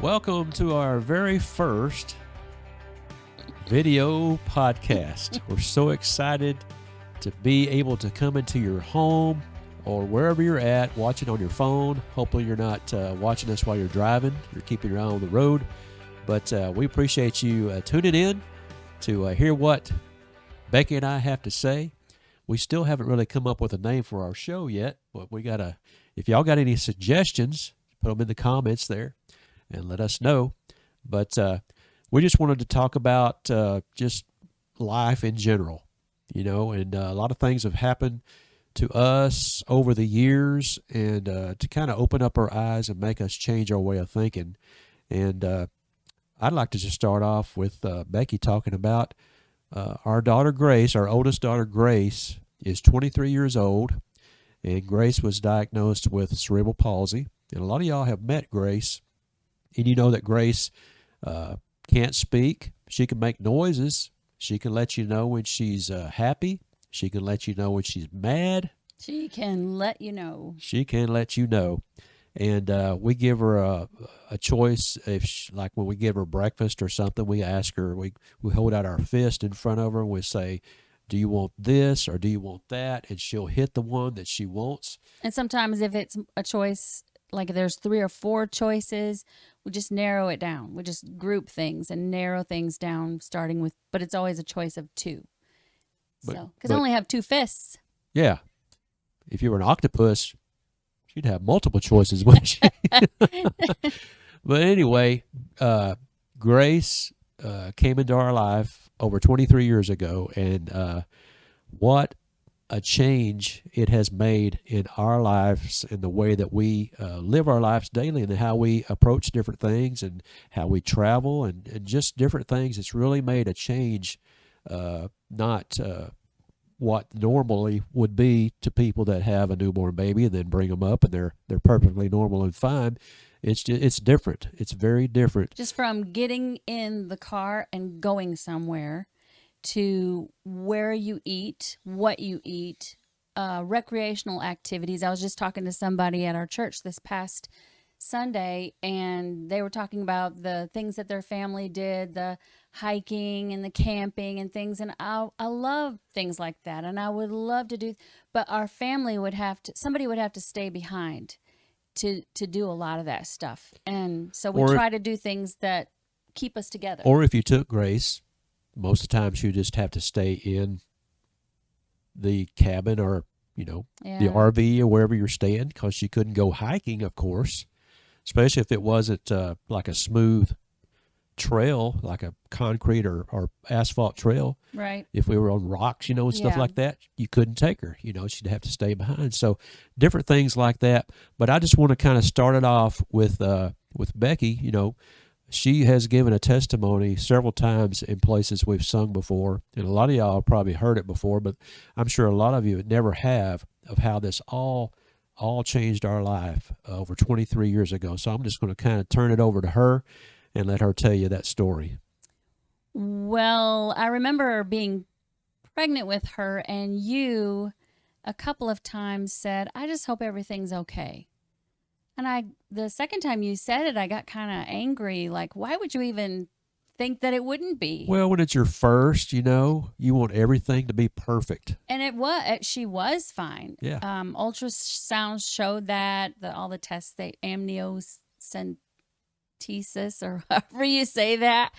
Welcome to our very first video podcast. We're so excited to be able to come into your home or wherever you're at, watching on your phone. Hopefully you're not watching us while you're driving. You're keeping your eye on the road. But we appreciate you tuning in to hear what Becky and I have to say. We still haven't really come up with a name for our show yet, but if y'all got any suggestions, put them in the comments there and let us know. But we just wanted to talk about just life in general, and a lot of things have happened to us over the years, and to kind of open up our eyes and make us change our way of thinking. And I'd like to just start off with Becky talking about our daughter Grace. Our oldest daughter Grace is 23 years old, and Grace was diagnosed with cerebral palsy. And a lot of y'all have met Grace, and you know that Grace can't speak. She can make noises. She can let you know when she's happy. She can let you know when she's mad. She can let you know. She can let you know. And we give her a choice. Like when we give her breakfast or something, we ask her, we hold out our fist in front of her and we say, do you want this or do you want that? And she'll hit the one that she wants. And sometimes if it's a choice, like there's 3 or 4 choices, we just narrow it down. We just group things and narrow things down, starting with, but it's always a choice of 2. Because I only have 2 fists. Yeah. If you were an octopus, she'd have multiple choices, wouldn't she? But anyway, Grace came into our life over 23 years ago, and what a change it has made in our lives, in the way that we live our lives daily, and how we approach different things and how we travel and just different things. It's really made a change, not what normally would be to people that have a newborn baby and then bring them up and they're perfectly normal and fine. It's different. It's very different. Just from getting in the car and going somewhere to where you eat, what you eat, recreational activities. I was just talking to somebody at our church this past Sunday, and they were talking about the things that their family did, the hiking and the camping and things. And I love things like that, and I would love to do, but our family somebody would have to stay behind to do a lot of that stuff. And so we try to do things that keep us together. Or if you took Grace, most of the time she would just have to stay in the cabin or, the RV or wherever you're staying, because she couldn't go hiking, of course, especially if it wasn't like a smooth trail, like a concrete or asphalt trail. Right. If we were on rocks, and stuff like that, you couldn't take her. She'd have to stay behind. So different things like that. But I just want to kind of start it off with Becky. She has given a testimony several times in places we've sung before, and a lot of y'all have probably heard it before, but I'm sure a lot of you never have, of how this all changed our life over 23 years ago. So I'm just going to kind of turn it over to her and let her tell you that story. Well, I remember being pregnant with her, and you a couple of times said, I just hope everything's okay. And the second time you said it, I got kind of angry. Like, why would you even think that it wouldn't be? Well, when it's your first, you want everything to be perfect. And she was fine. Yeah. Ultrasound showed that, all the tests, amniocentesis, or however you say that,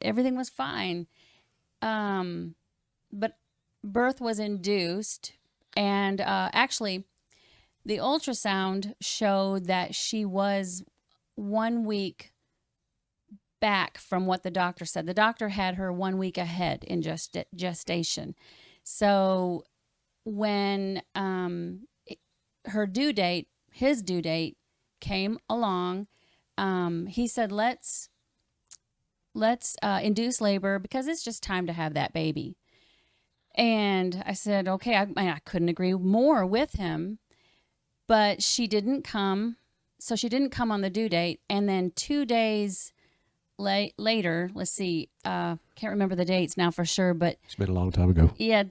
everything was fine. But birth was induced, and actually, the ultrasound showed that she was 1 week back from what the doctor said. The doctor had her 1 week ahead in gestation. So when his due date came along, he said, let's induce labor, because it's just time to have that baby. And I said, okay, I couldn't agree more with him. But she didn't come. So she didn't come on the due date. And then 2 days later, let's see, can't remember the dates now for sure, but it's been a long time ago. Yeah,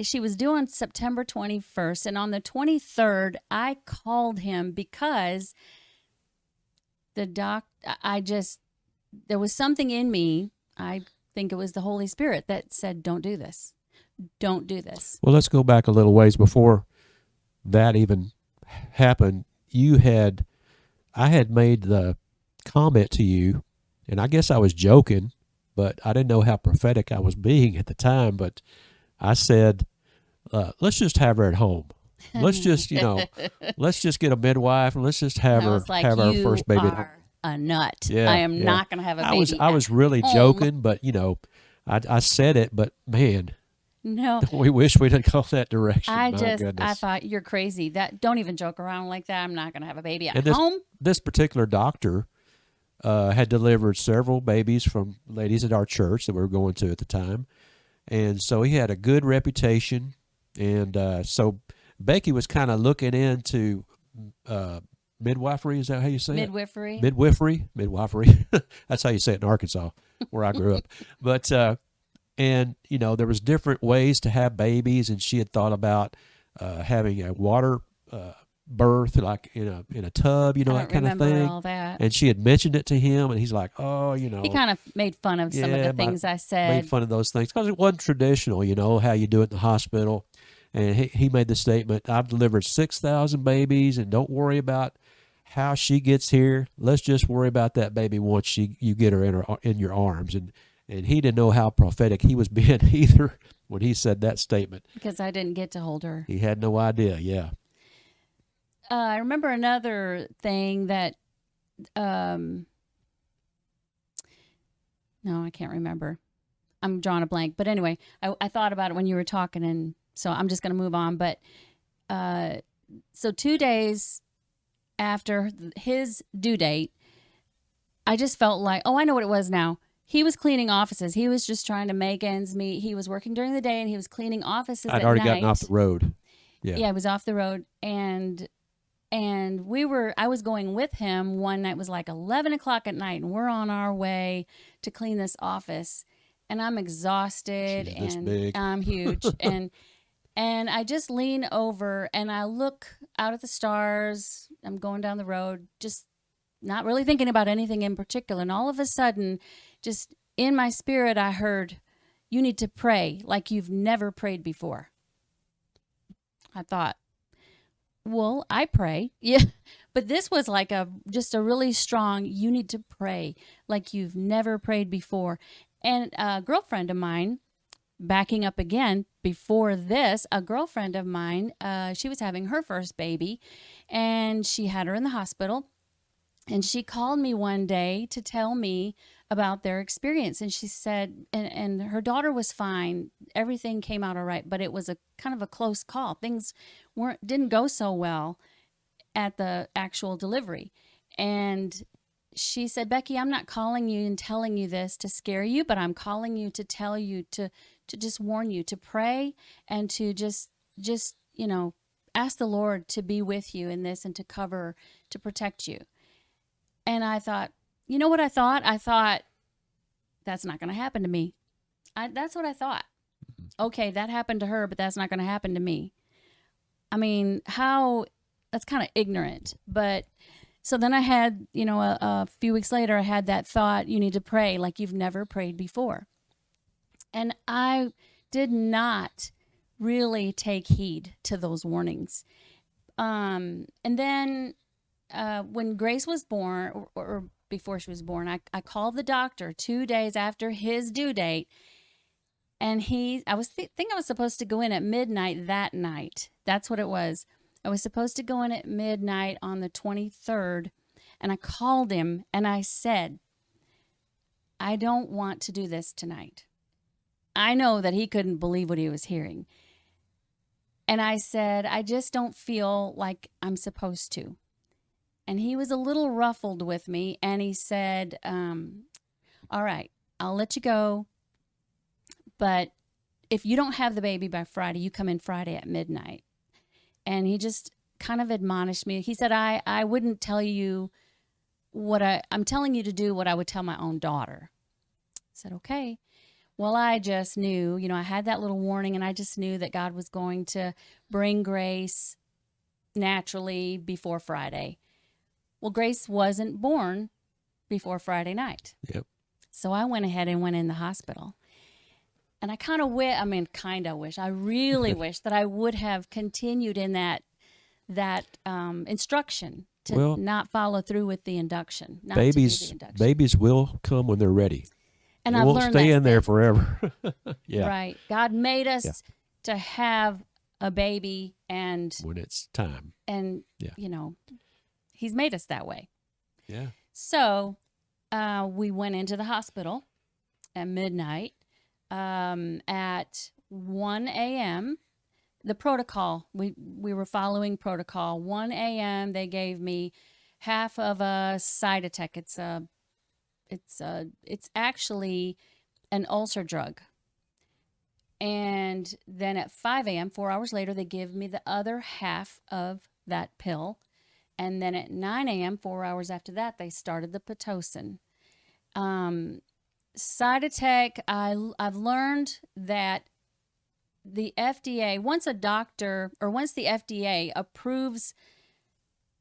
she was due on September 21st, and on the 23rd, I called him because I just, there was something in me. I think it was the Holy Spirit that said, don't do this. Don't do this. Well, let's go back a little ways before that even happened. I had made the comment to you, and I guess I was joking, but I didn't know how prophetic I was being at the time. But I said, let's just have her at home. Let's just, let's just get a midwife and let's just have I was like, have our you first baby at home. are a nut. Yeah, I am yeah. not going to have a baby. I was really home. joking, but I said it, but man, No, we wish we'd have gone that direction. My I goodness. thought you're crazy. Don't even joke around like that. I'm not going to have a baby at And home. this particular doctor had delivered several babies from ladies at our church that we were going to at the time, and so he had a good reputation. And so Becky was kind of looking into midwifery. Is that how you say Midwifery. it? Midwifery. That's how you say it in Arkansas, where I grew up. But and there was different ways to have babies, and she had thought about having a water birth, like in a tub, that kind of thing. All that. And she had mentioned it to him, and he's like, "Oh, He kind of made fun of some of the things I said. Made fun of those things because it wasn't traditional, how you do it in the hospital." And he made the statement, "I've delivered 6,000 babies, and don't worry about how she gets here. Let's just worry about that baby once you get her in your arms." And he didn't know how prophetic he was being either when he said that statement. Because I didn't get to hold her. He had no idea, yeah. I remember another thing that, no, I can't remember. I'm drawing a blank. But anyway, I thought about it when you were talking, and so I'm just going to move on. But so 2 days after his due date, I just felt like, oh, I know what it was now. He was cleaning offices. He was just trying to make ends meet. He was working during the day, and he was cleaning offices at night. I'd already gotten off the road. Yeah, he was off the road, and I was going with him one night. It was like 11 o'clock at night, and we're on our way to clean this office, and I'm exhausted. She's this and big. I'm huge. And I just lean over and I look out at the stars. I'm going down the road, just not really thinking about anything in particular. And all of a sudden, just in my spirit, I heard, "You need to pray like you've never prayed before." I thought, well, I pray. Yeah. But this was like just a really strong, you need to pray like you've never prayed before. And a girlfriend of mine, backing up again, before this, a girlfriend of mine, she was having her first baby, and she had her in the hospital. And she called me one day to tell me about their experience. And she said, and her daughter was fine. Everything came out all right, but it was a kind of a close call. Things didn't go so well at the actual delivery. And she said, "Becky, I'm not calling you and telling you this to scare you, but I'm calling you to tell you to just warn you to pray and to just ask the Lord to be with you in this and to cover, to protect you." And I thought, you know what I thought? I thought, that's not going to happen to me. That's what I thought. Okay, that happened to her, but that's not going to happen to me. I mean, that's kind of ignorant. But so then I had, a few weeks later, I had that thought, you need to pray like you've never prayed before. And I did not really take heed to those warnings. And then when Grace was born, or before she was born, I called the doctor 2 days after his due date, and I was supposed to go in at midnight that night. That's what it was. I was supposed to go in at midnight on the 23rd, and I called him and I said, "I don't want to do this tonight." I know that he couldn't believe what he was hearing. And I said, "I just don't feel like I'm supposed to." And he was a little ruffled with me, and he said, "All right, I'll let you go, but if you don't have the baby by Friday, you come in Friday at midnight." And he just kind of admonished me. He said, I wouldn't tell you I'm telling you to do what I would tell my own daughter. I said, okay. Well, I just knew, I had that little warning, and I just knew that God was going to bring Grace naturally before Friday. Well, Grace wasn't born before Friday night. Yep. So I went ahead and went in the hospital. And I I really wish that I would have continued in that instruction to Well, not follow through with the induction, not to do the induction. babies will come when they're ready. And They I've won't learned stay that's in there it. forever. Yeah. Right. God made us Yeah. to have a baby, and When it's time. Yeah. you know, He's made us that way. Yeah. So we went into the hospital at midnight. At 1 a.m., the protocol, we were following protocol. 1 a.m., they gave me half of a Cytotec. It's actually an ulcer drug. And then at 5 a.m., 4 hours later, they give me the other half of that pill. And then at 9 a.m., 4 hours after that, they started the Pitocin. Cytotec, I've learned that the FDA, once the FDA approves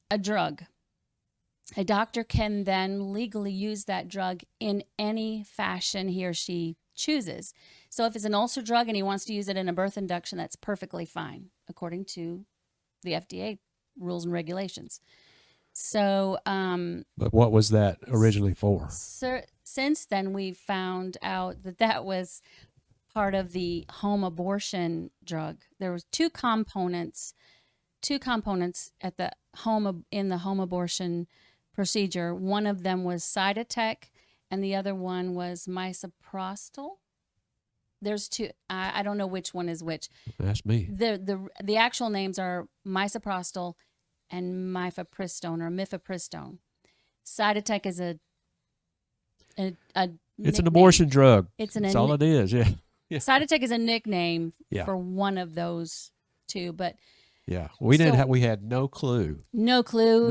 a drug, a doctor can then legally use that drug in any fashion he or she chooses. So if it's an ulcer drug and he wants to use it in a birth induction, that's perfectly fine, according to the FDA rules and regulations. So, but what was that originally for? Since then, we've found out that was part of the home abortion drug. There was two components at the in the home abortion procedure. One of them was Cytotec, and the other one was misoprostol. There's two. I don't know which one is which. That's me. The actual names are misoprostol and mifepristone or mifepristone. Cytotec is it's an abortion drug. That's all it is. Yeah. Cytotec is a nickname Yeah. for one of those two, but yeah, we had no clue. No clue.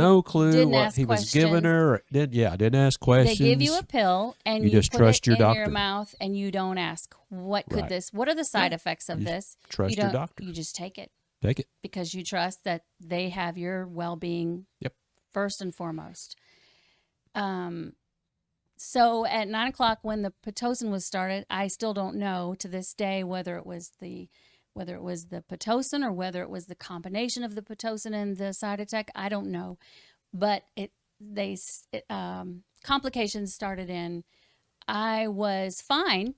Didn't what he was giving her. Didn't ask questions. They give you a pill and you just put trust it your in doctor. your mouth, and you don't ask what are the side effects of this. Trust your doctor. You just take it. Take it. Because you trust that they have your well-being first and foremost. So at 9 o'clock when the Pitocin was started, I still don't know to this day whether it was the Pitocin or whether it was the combination of the Pitocin and the Cytotec. I don't know, but complications started in. I was fine.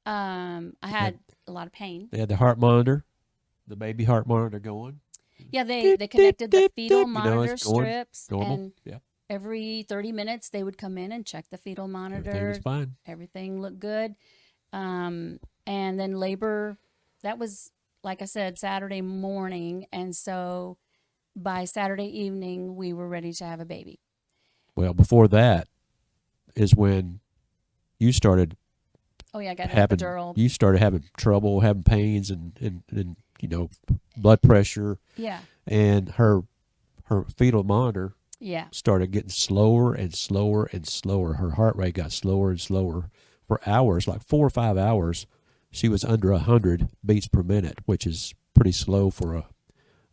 I had a lot of pain. They had the heart monitor, the baby heart monitor going. Yeah, they connected the fetal monitor strips, normal. And every 30 minutes they would come in and check the fetal monitor. Everything was fine. Everything looked good. And then labor, that was, like I said, Saturday morning. And so by Saturday evening, we were ready to have a baby. Well, before that is when you started. Oh, yeah, I got an epidural. You started having trouble, having pains and blood pressure. Yeah. And her fetal monitor started getting slower and slower and slower. Her heart rate got slower and slower for hours, like 4 or 5 hours. She was under 100 beats per minute, which is pretty slow for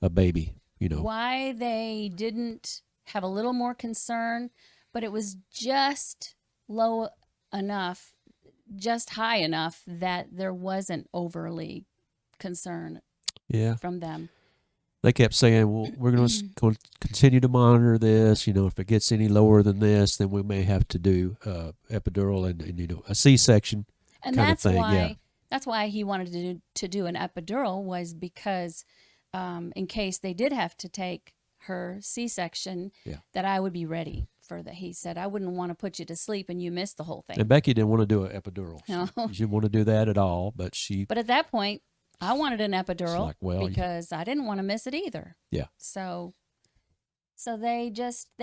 a baby, Why they didn't have a little more concern, but it was just low enough, just high enough that there wasn't overly concern from them. They kept saying, well, we're going to continue to monitor this. If it gets any lower than this, then we may have to do epidural and a C-section and kind that's of thing. Why, that's why he wanted to do an epidural, was because in case they did have to take her C-section, that I would be ready for that. He said, I wouldn't want to put you to sleep and you miss the whole thing. And Becky didn't want to do an epidural. No. She didn't want to do that at all, but at that point, I wanted an epidural like, because I didn't want to miss it either. Yeah. So they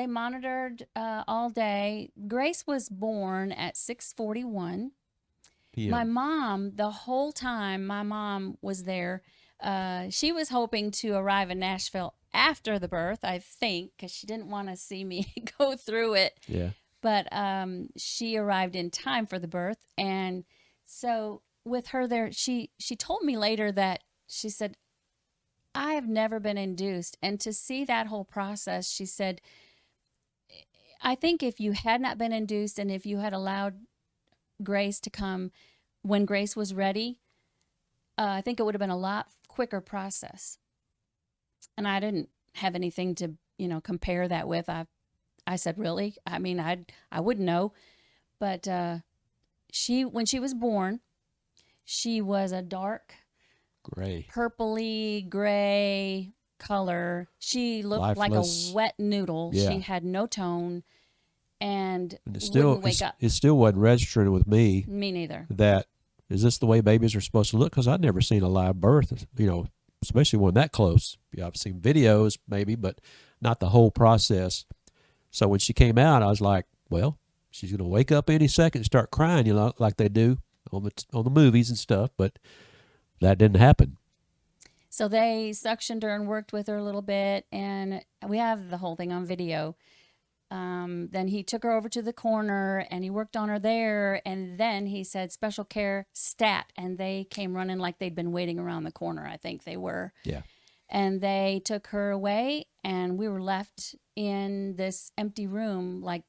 monitored all day. Grace was born at 6:41 p.m. My mom, the whole time my mom was there, she was hoping to arrive in Nashville after the birth, I think, because she didn't want to see me go through it. Yeah. But she arrived in time for the birth, and so with her there, she told me later that she said, I have never been induced, and to see that whole process, she said, I think if you had not been induced and if you had allowed Grace to come when Grace was ready, I think it would have been a lot quicker process. And I didn't have anything to, compare that with. I said, really? I mean, I wouldn't know. But when she was born, she was a dark Gray. purpley gray color. She looked Lifeless. like a wet noodle. Yeah. She had no tone and it wouldn't wake up. It still wasn't registering with me. Me neither. That is this the way babies are supposed to look? Because I'd never seen a live birth, especially one that close. Yeah, I've seen videos maybe, but not the whole process. So when she came out, I was like, well, she's going to wake up any second and start crying, like they do on the movies and stuff. But that didn't happen. So they suctioned her and worked with her a little bit, and we have the whole thing on video. Then he took her over to the corner, and he worked on her there, and then he said, special care stat, and they came running like they'd been waiting around the corner, I think they were. Yeah. And they took her away, and we were left in this empty room like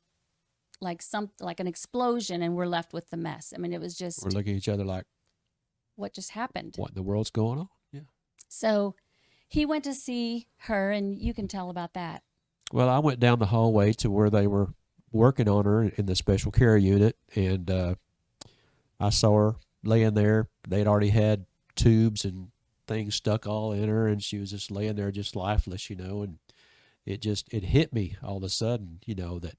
an explosion, and we're left with the mess. I mean, it was just... We're looking at each other like... What just happened? What in the world's going on? Yeah. So he went to see her, and you can tell about that. Well, I went down the hallway to where they were working on her in the special care unit, and I saw her laying there. They'd already had tubes and things stuck all in her, and she was just laying there just lifeless, and it hit me all of a sudden, that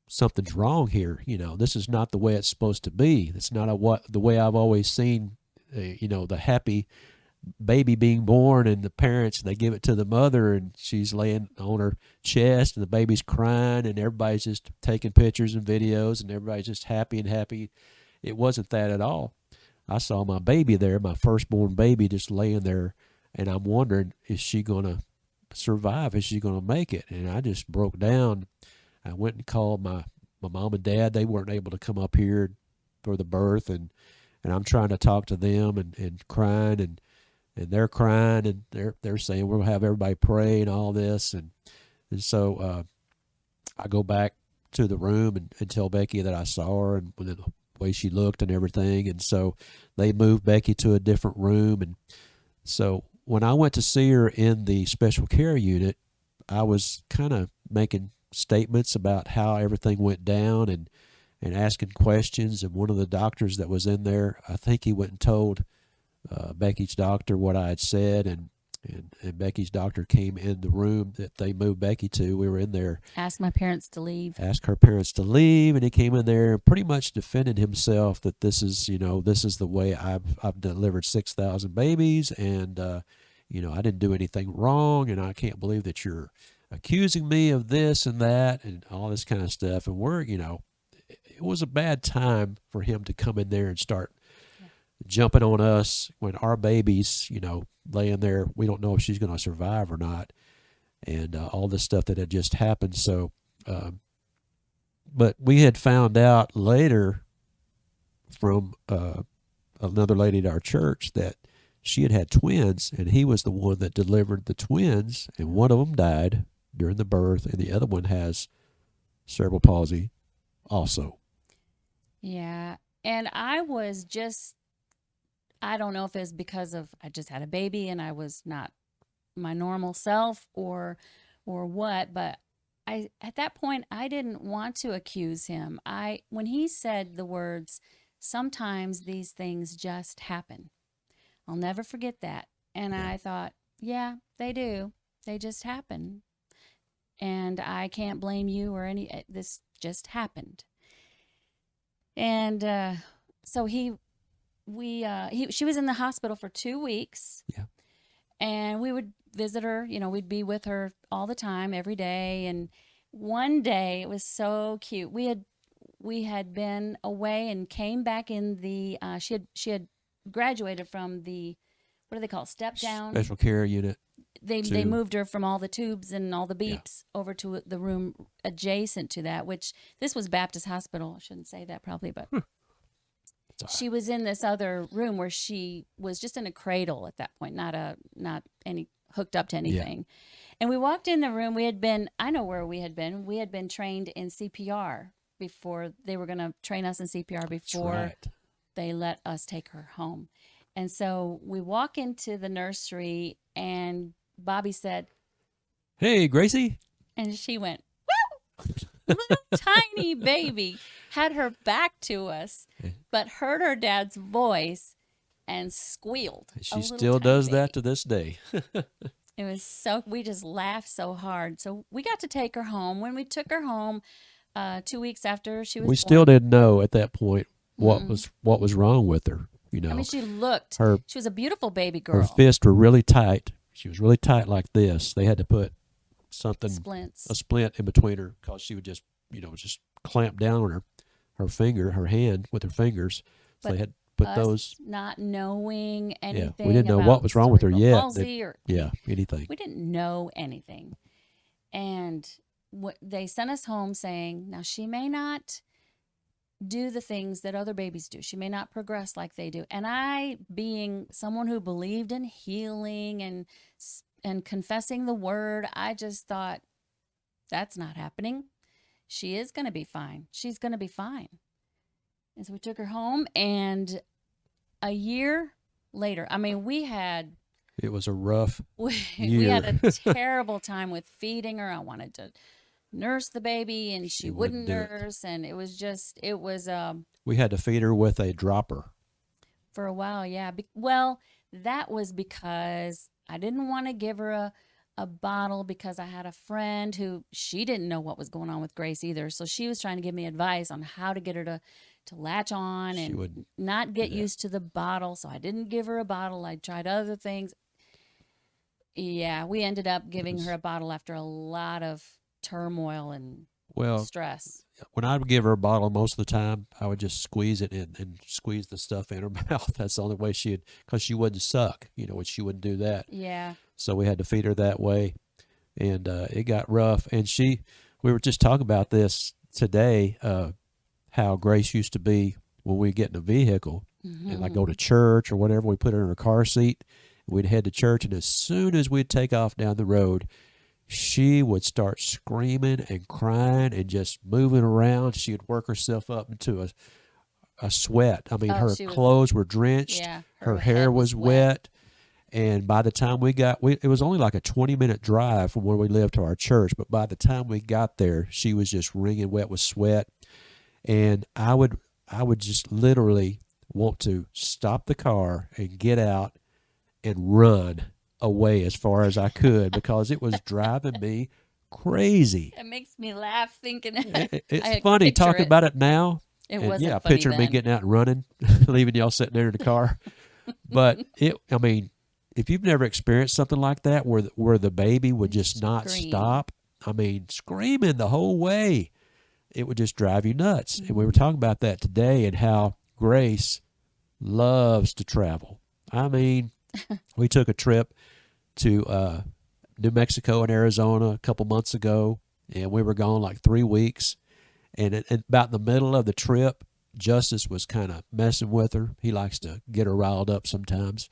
something's wrong here. This is not the way it's supposed to be. It's not the way I've always seen, the happy baby being born, and the parents, they give it to the mother, and she's laying on her chest, and the baby's crying, and everybody's just taking pictures and videos, and everybody's just happy and happy. It wasn't that at all. I saw my baby there, my firstborn baby, just laying there, and I'm wondering, is she going to survive? Is she going to make it? And I just broke down. I went and called my mom and dad. They weren't able to come up here for the birth, and I'm trying to talk to them and crying, and they're crying, and they're saying we're going to have everybody pray and all this, and so I go back to the room and tell Becky that I saw her and the way she looked and everything, and so they moved Becky to a different room. And so when I went to see her in the special care unit, I was kind of making statements about how everything went down and asking questions, and one of the doctors that was in there, I think he went and told Becky's doctor what I had said, and Becky's doctor came in the room that they moved Becky to. We were in there. Asked my parents to leave. Asked her parents to leave, and he came in there and pretty much defended himself that this is the way I've delivered 6,000 babies, and I didn't do anything wrong, and I can't believe that you're accusing me of this and that and all this kind of stuff. And it was a bad time for him to come in there and start jumping on us when our baby's, laying there. We don't know if she's going to survive or not, and all this stuff that had just happened. So, but we had found out later from another lady at our church that she had twins, and he was the one that delivered the twins, and one of them died during the birth, and the other one has cerebral palsy also. Yeah, and I don't know if it's because of I just had a baby and I was not my normal self or what, but at that point I didn't want to accuse him. When he said the words, sometimes these things just happen, I'll never forget that. And I thought, yeah, they do. They just happen. And I can't blame you or this just happened. And so she was in the hospital for 2 weeks. Yeah. And we would visit her, we'd be with her all the time, every day. And one day, it was so cute. We had been away and came back in the she had graduated from the, what do they call it, step down? Special care unit. They moved her from all the tubes and all the beeps over to the room adjacent to that, which this was Baptist Hospital. I shouldn't say that probably, but she was in this other room where she was just in a cradle at that point, not any hooked up to anything. And we walked in the room. I know where we had been. We had been trained in CPR before they were going to train us in CPR before they let us take her home. And so we walk into the nursery and Bobby said, "Hey, Gracie." And she went, "Woo!" Little tiny baby had her back to us, but heard her dad's voice and squealed. She still does that to this day. It was we just laughed so hard. So we got to take her home. When we took her home 2 weeks after she was We born, still didn't know at that point what was wrong with her. You know, I mean, she was a beautiful baby girl. Her fists were really tight. She was really tight like this. They had to put a splint in between her because she would just, just clamp down on her hand with her fingers. So they had put those. Not knowing anything. Yeah, we didn't know about what was wrong with her yet. Palsy or anything. We didn't know anything, and they sent us home saying, now she may not do the things that other babies do. She may not progress like they do. And I, being someone who believed in healing and confessing the word, I just thought, that's not happening. She is going to be fine. She's going to be fine. And so we took her home, and a year later, I mean, it was a rough we year. had a terrible time with feeding her. I wanted to nurse the baby, and she wouldn't nurse, and it was we had to feed her with a dropper for a while. Yeah. Well, that was because I didn't want to give her a bottle, because I had a friend who, she didn't know what was going on with Grace either, so she was trying to give me advice on how to get her to latch on and not get used to the bottle. So I didn't give her a bottle. I tried other things. Yeah, we ended up giving her a bottle after a lot of turmoil and stress. When I would give her a bottle, most of the time I would just squeeze it and squeeze the stuff in her mouth. That's the only way because she wouldn't suck, which she wouldn't do that. Yeah. So we had to feed her that way, and it got rough. And we were just talking about this today, how Grace used to be when we get in a vehicle and like go to church or whatever. We put her in her car seat, and we'd head to church, and as soon as we'd take off down the road, she would start screaming and crying and just moving around. She would work herself up into a sweat. I mean, her clothes were drenched. Yeah, her hair was wet. And by the time it was only like a 20-minute drive from where we lived to our church. But by the time we got there, she was just wringing wet with sweat. And I would just literally want to stop the car and get out and run away as far as I could because it was driving me crazy. It makes me laugh thinking. It's funny talking about it now. It wasn't funny picture then. Me getting out and running, leaving y'all sitting there in the car. But if you've never experienced something like that where the baby would just not stop, screaming the whole way, it would just drive you nuts. And we were talking about that today and how Grace loves to travel. We took a trip to New Mexico and Arizona a couple months ago, and we were gone like 3 weeks. And about in the middle of the trip, Justice was kind of messing with her. He likes to get her riled up sometimes.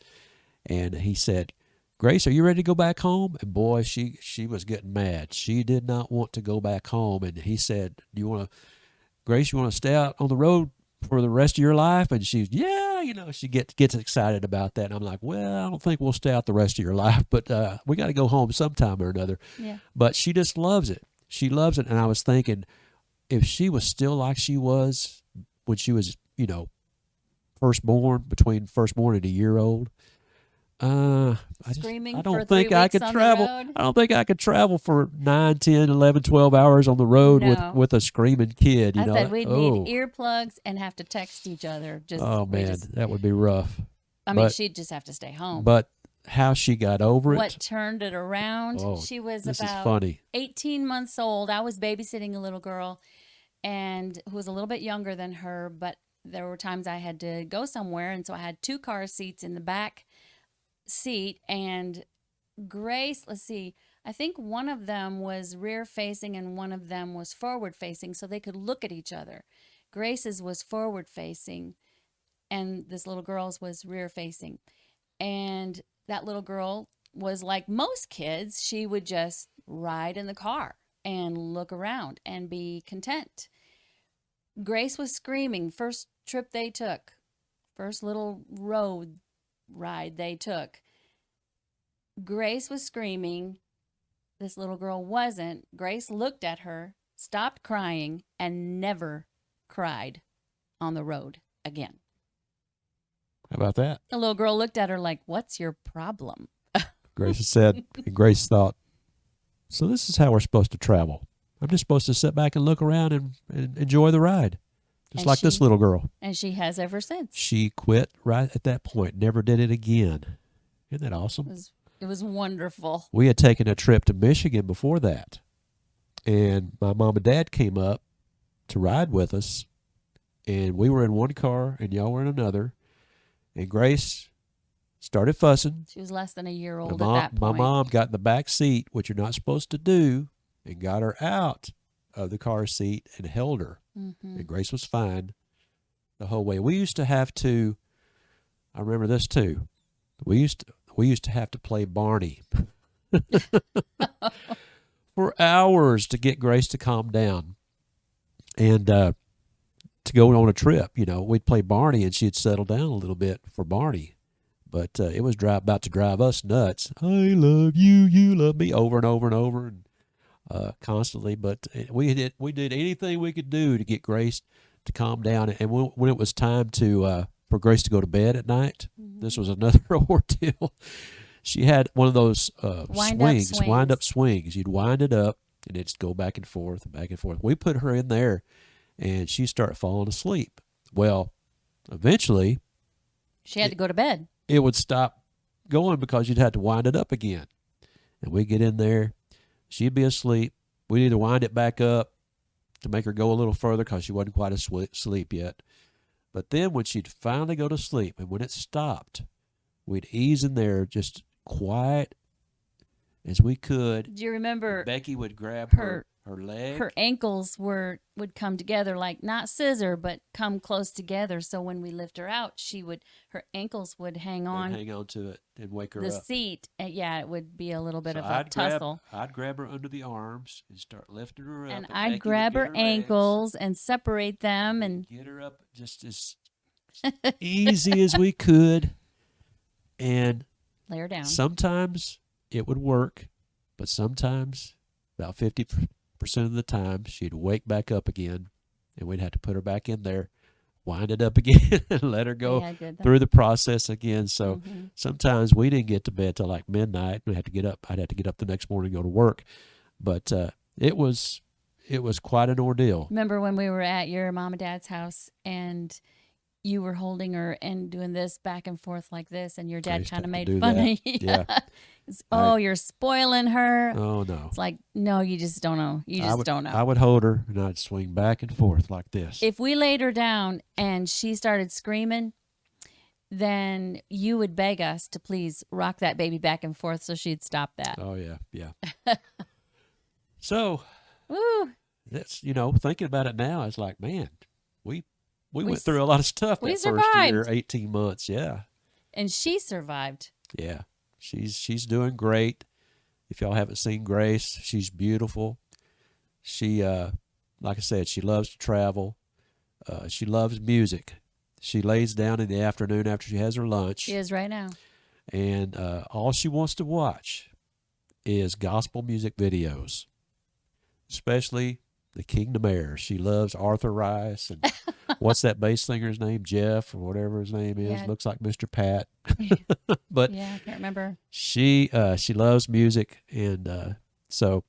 And he said, "Grace, are you ready to go back home?" And boy, she was getting mad. She did not want to go back home. And he said, Grace, you want to stay out on the road for the rest of your life? And she's, she gets excited about that. And I'm like, well, I don't think we'll stay out the rest of your life, but we got to go home sometime or another. Yeah. But she just loves it. She loves it. And I was thinking, if she was still like she was when she was, between firstborn and a year old, I don't think I could travel. I don't think I could travel for 9, 10, 11, 12 hours on the road with a screaming kid. I said we'd need earplugs and have to text each other. That would be rough. She'd just have to stay home. But how she got over it. What turned it around. She was about 18 months old. I was babysitting a little girl who was a little bit younger than her, but there were times I had to go somewhere, and so I had 2 car seats in the back seat, and Grace, I think one of them was rear facing and one of them was forward facing, so they could look at each other. Grace's was forward facing and this little girl's was rear facing, and that little girl was like most kids. She would just ride in the car and look around and be content. Grace was screaming. First trip they took, first little road ride they took. Grace was screaming. This little girl wasn't. Grace looked at her, stopped crying, and never cried on the road again. How about that? The little girl looked at her like, "What's your problem?" Grace said, and Grace thought, so this is how we're supposed to travel. I'm just supposed to sit back and look around and enjoy the ride. Just like this little girl. And she has ever since. She quit right at that point, never did it again. Isn't that awesome? It was wonderful. We had taken a trip to Michigan before that, and my mom and dad came up to ride with us, and we were in one car and y'all were in another, and Grace started fussing. She was less than a year old at that point. My mom got in the back seat, which you're not supposed to do, and got her out of the car seat and held her. Mm-hmm. And Grace was fine the whole way. We used to have to, I remember this too, we used to have to play Barney for hours to get Grace to calm down and to go on a trip. You know, we'd play Barney and she'd settle down a little bit for Barney. But it was about to drive us nuts. I love you, you love me, over and over and over, and constantly. But we did anything we could do to get Grace to calm down. And when it was time to for Grace to go to bed at night, this was another ordeal. She had one of those wind up swings. You'd wind it up, and it'd go back and forth, back and forth. We put her in there, and she started falling asleep. Well, eventually, she had to go to bed. It would stop going because you'd have to wind it up again. And we'd get in there. She'd be asleep. We'd either wind it back up to make her go a little further because she wasn't quite asleep yet. But then when she'd finally go to sleep and when it stopped, we'd ease in there just quiet as we could. Do you remember? Becky would grab her leg. Her ankles would come together, like not scissor, but come close together. So when we lift her out, her ankles would hang on to it and wake her up. The seat, it would be a little bit of a tussle. I'd grab her under the arms and start lifting her up. And I'd grab her ankles and separate them and get her up just as easy as we could. And lay her down. Sometimes it would work, but sometimes about 50% of the time she'd wake back up again, and we'd have to put her back in there, wind it up again, and let her go through the process again. So sometimes we didn't get to bed till like midnight. We had to get up. I'd have to get up the next morning and go to work. But it was quite an ordeal. Remember when we were at your mom and dad's house and you were holding her and doing this back and forth like this, and your dad kind of made fun of you. Yeah. You're spoiling her. Oh, no. It's like, no, you just don't know. Don't know. I would hold her, and I'd swing back and forth like this. If we laid her down and she started screaming, then you would beg us to please rock that baby back and forth so she'd stop that. Oh, yeah, yeah. So, woo. That's, thinking about it now, it's like, man, we went through a lot of stuff that survived. First year, 18 months, yeah. And she survived. Yeah, she's doing great. If y'all haven't seen Grace, she's beautiful. She, like I said, she loves to travel. She loves music. She lays down in the afternoon after she has her lunch. She is right now. And all she wants to watch is gospel music videos, especially the Kingdom Air. She loves Arthur Rice and what's that bass singer's name? Jeff or whatever his name is. Yeah. Looks like Mr. Pat. But yeah, I can't remember. She loves music, and so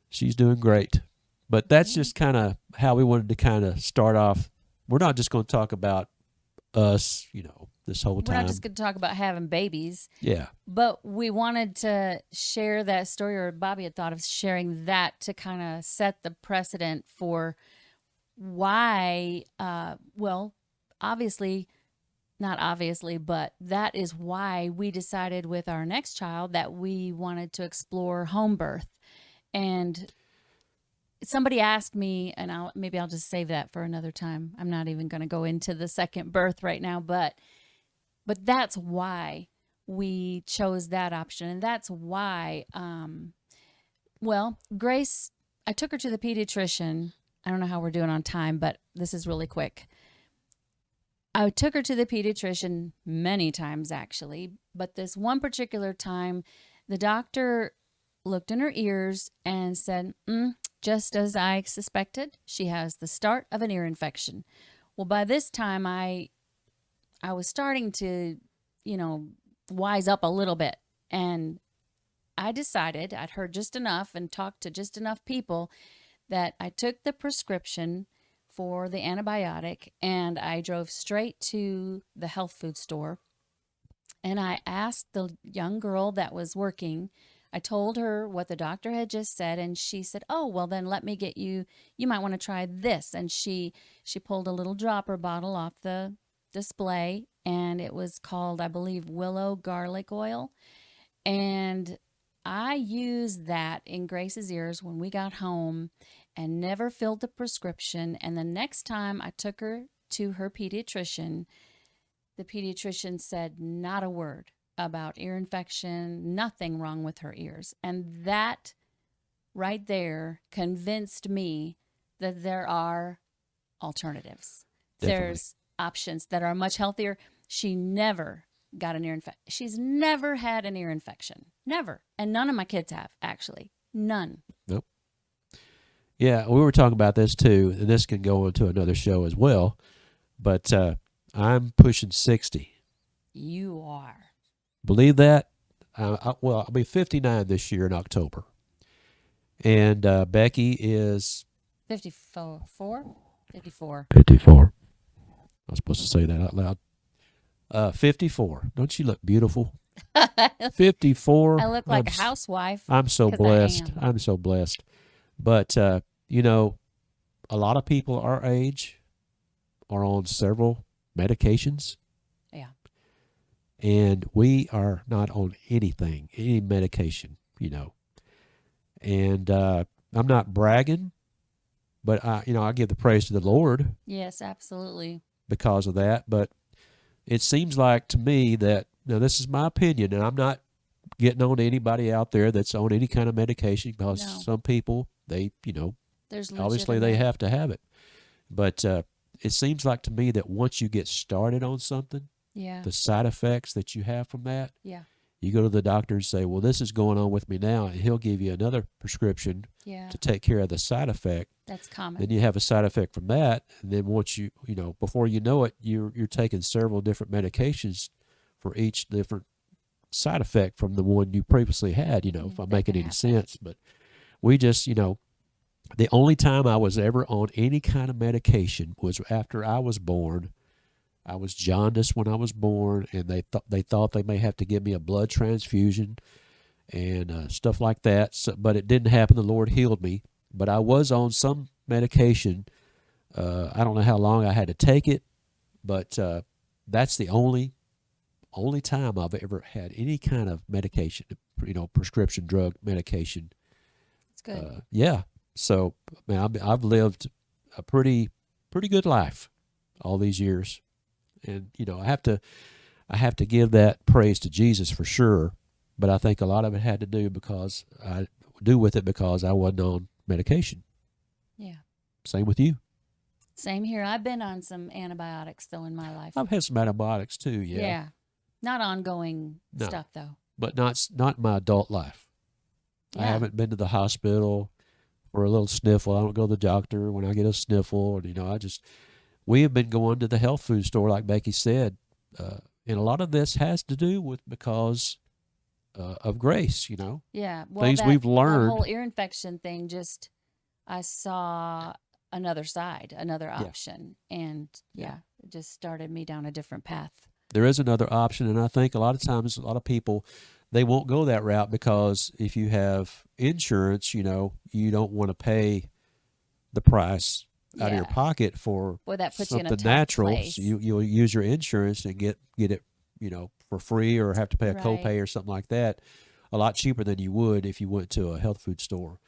she's doing great. But that's just kind of how we wanted to kind of start off. We're not just going to talk about us, this whole time. We're not just going to talk about having babies. Yeah. But we wanted to share that story, or Bobby had thought of sharing that to kind of set the precedent for why, not obviously, but that is why we decided with our next child that we wanted to explore home birth. And somebody asked me, and maybe I'll just save that for another time. I'm not even going to go into the second birth right now, but that's why we chose that option. And that's why, well, Grace, I took her to the pediatrician. I don't know how we're doing on time, but this is really quick. I took her to the pediatrician many times, actually, but this one particular time, the doctor looked in her ears and said, just as I suspected, she has the start of an ear infection. Well, by this time, I was starting to, wise up a little bit. And I decided, I'd heard just enough and talked to just enough people, that I took the prescription for the antibiotic and I drove straight to the health food store. And I asked the young girl that was working, I told her what the doctor had just said, and she said, oh, well, then let me get you might want to try this. And she pulled a little dropper bottle off the display, and it was called, I believe, willow garlic oil. And I used that in Grace's ears when we got home and never filled the prescription. And the next time I took her to her pediatrician, the pediatrician said not a word about ear infection, nothing wrong with her ears. And that right there convinced me that there are alternatives. Definitely. There's options that are much healthier. She never got an ear infection. She's never had an ear infection. Never. And none of my kids have, actually. None. Nope. Yeah, we were talking about this too, and this can go into another show as well. But I'm pushing 60. You are. Believe that? I'll be 59 this year in October. And Becky is 54. 54. 54. I was supposed to say that out loud. 54. Don't you look beautiful? 54. I look like a housewife. I'm so 'cause I blessed. am. I'm so blessed. But, a lot of people our age are on several medications. Yeah. And we are not on any medication, And I'm not bragging, but I give the praise to the Lord Yes, absolutely. because of that. But it seems like to me that, now this is my opinion, and I'm not getting on to anybody out there that's on any kind of medication, because No. some people, they, There's obviously they legitimate- have to have it. But it seems like to me that once you get started on something, Yeah. the side effects that you have from that, Yeah. you go to the doctor and say, well, this is going on with me now, and he'll give you another prescription Yeah. to take care of the side effect. That's common. Then you have a side effect from that, and then once before you know it, you're taking several different medications for each different side effect from the one you previously had, if I'm that making can any happen. sense. But we just, the only time I was ever on any kind of medication was after I was born. I was jaundiced when I was born, and they thought they may have to give me a blood transfusion and stuff like that. So, but it didn't happen. The Lord healed me. But I was on some medication. I don't know how long I had to take it, but that's the only time I've ever had any kind of medication, prescription drug medication. It's good. Yeah. So, man, I've lived a pretty good life all these years. And I have to give that praise to Jesus for sure, but I think a lot of it had to do because I wasn't on medication. Yeah. Same with you. Same here. I've been on some antibiotics though in my life. I've had some antibiotics too, yeah. Not ongoing No. stuff though. But not my adult life. Yeah. I haven't been to the hospital for a little sniffle. I don't go to the doctor when I get a sniffle, and we have been going to the health food store, like Becky said, and a lot of this has to do with because of grace, Yeah. Well, things we've learned. The whole ear infection thing, I saw another side, another option. And it just started me down a different path. There is another option, and I think a lot of times a lot of people, they won't go that route because if you have insurance, you don't want to pay the price out of your pocket for Boy, that puts you in a something tough natural. place. So you'll use your insurance and get it, for free, or have to pay a Right. copay or something like that, a lot cheaper than you would if you went to a health food store.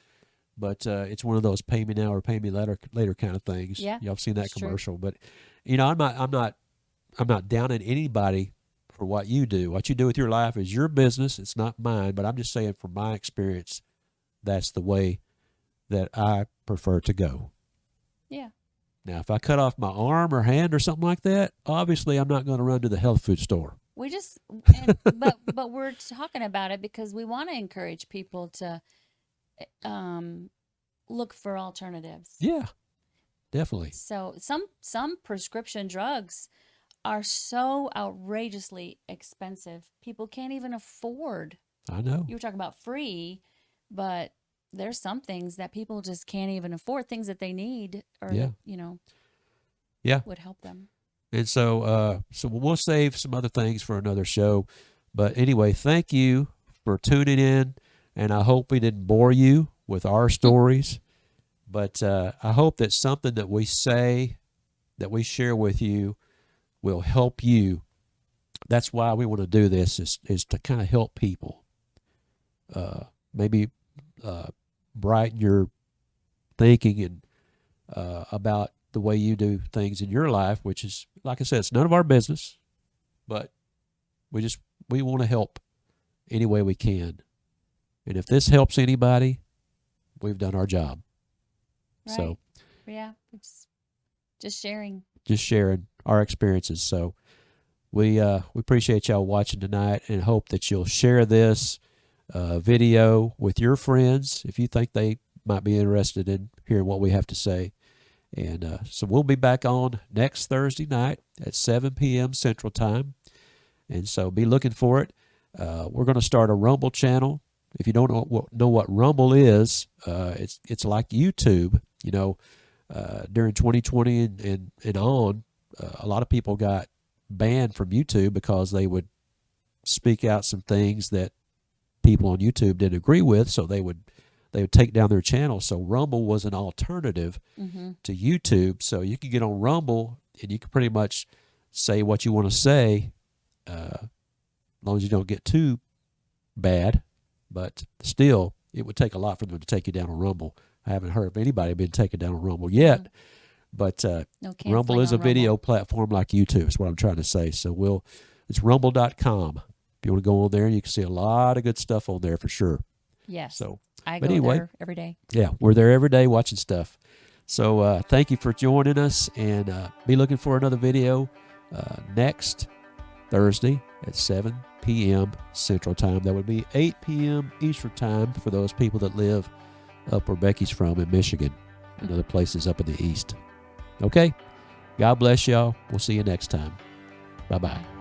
But it's one of those pay me now or pay me later kind of things. Yeah, y'all have seen that that's true. commercial. But I'm not downing anybody for what you do. What you do with your life is your business. It's not mine, but I'm just saying from my experience, that's the way that I prefer to go. Yeah. Now, if I cut off my arm or hand or something like that, obviously I'm not going to run to the health food store. But we're talking about it because we want to encourage people to look for alternatives. Yeah, definitely. So some prescription drugs are so outrageously expensive. People can't even afford. I know. You were talking about free, but there's some things that people just can't even afford, things that they need or Yeah. that, would help them. And so we'll save some other things for another show. But anyway, thank you for tuning in, and I hope we didn't bore you with our stories. But I hope that something that we say, that we share with you, will help you. That's why we want to do this, is to kind of help people. Maybe brighten your thinking and about the way you do things in your life, which is, like I said, it's none of our business, but we want to help any way we can. And if this helps anybody, we've done our job. Right. So yeah, it's just sharing our experiences. So we appreciate y'all watching tonight, and hope that you'll share this video with your friends if you think they might be interested in hearing what we have to say. And so we'll be back on next Thursday night at 7 p.m. Central Time. And so be looking for it. We're going to start a Rumble channel. If you don't know what Rumble is, it's like YouTube. During 2020 and on, a lot of people got banned from YouTube because they would speak out some things that people on YouTube didn't agree with, so they would take down their channel. So Rumble was an alternative to YouTube. So you can get on Rumble and you can pretty much say what you want to say, as long as you don't get too bad. But still, it would take a lot for them to take you down on Rumble. I haven't heard of anybody being taken down on Rumble yet. But Rumble is a video platform like YouTube, is what I'm trying to say. So it's rumble.com. If you want to go on there, you can see a lot of good stuff on there for sure. Yes. So, I go there every day. Yeah, we're there every day watching stuff. So thank you for joining us, and be looking for another video next Thursday at 7 p.m. Central Time. That would be 8 p.m. Eastern Time for those people that live up where Becky's from in Michigan and other places up in the East. Okay? God bless y'all. We'll see you next time. Bye-bye.